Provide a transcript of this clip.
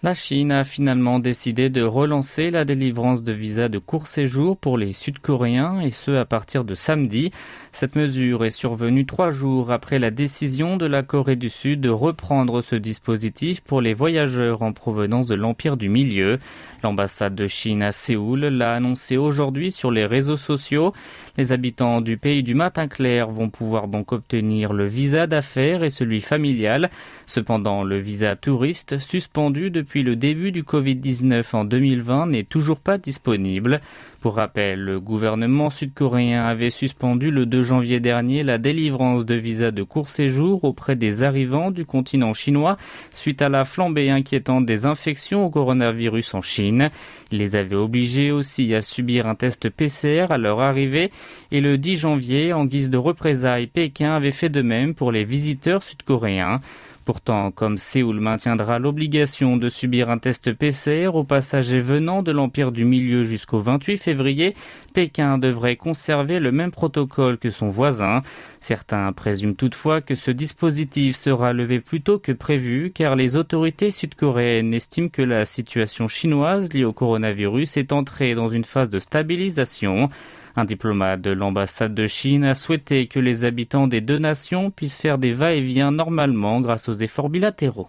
La Chine a finalement décidé de relancer la délivrance de visas de court séjour pour les Sud-Coréens et ce à partir de samedi. Cette mesure est survenue 3 jours après la décision de la Corée du Sud de reprendre ce dispositif pour les voyageurs en provenance de l'Empire du Milieu. L'ambassade de Chine à Séoul l'a annoncé aujourd'hui sur les réseaux sociaux. Les habitants du pays du matin clair vont pouvoir donc obtenir le visa d'affaires et celui familial. Cependant, le visa touriste, suspendu depuis le début du Covid-19 en 2020, n'est toujours pas disponible. Pour rappel, le gouvernement sud-coréen avait suspendu le 2 janvier dernier la délivrance de visas de court séjour auprès des arrivants du continent chinois suite à la flambée inquiétante des infections au coronavirus en Chine. Il les avait obligés aussi à subir un test PCR à leur arrivée et le 10 janvier, en guise de représailles, Pékin avait fait de même pour les visiteurs sud-coréens. Pourtant, comme Séoul maintiendra l'obligation de subir un test PCR aux passagers venant de l'Empire du Milieu jusqu'au 28 février, Pékin devrait conserver le même protocole que son voisin. Certains présument toutefois que ce dispositif sera levé plus tôt que prévu car les autorités sud-coréennes estiment que la situation chinoise liée au coronavirus est entrée dans une phase de stabilisation. Un diplomate de l'ambassade de Chine a souhaité que les habitants des deux nations puissent faire des va-et-vient normalement grâce aux efforts bilatéraux.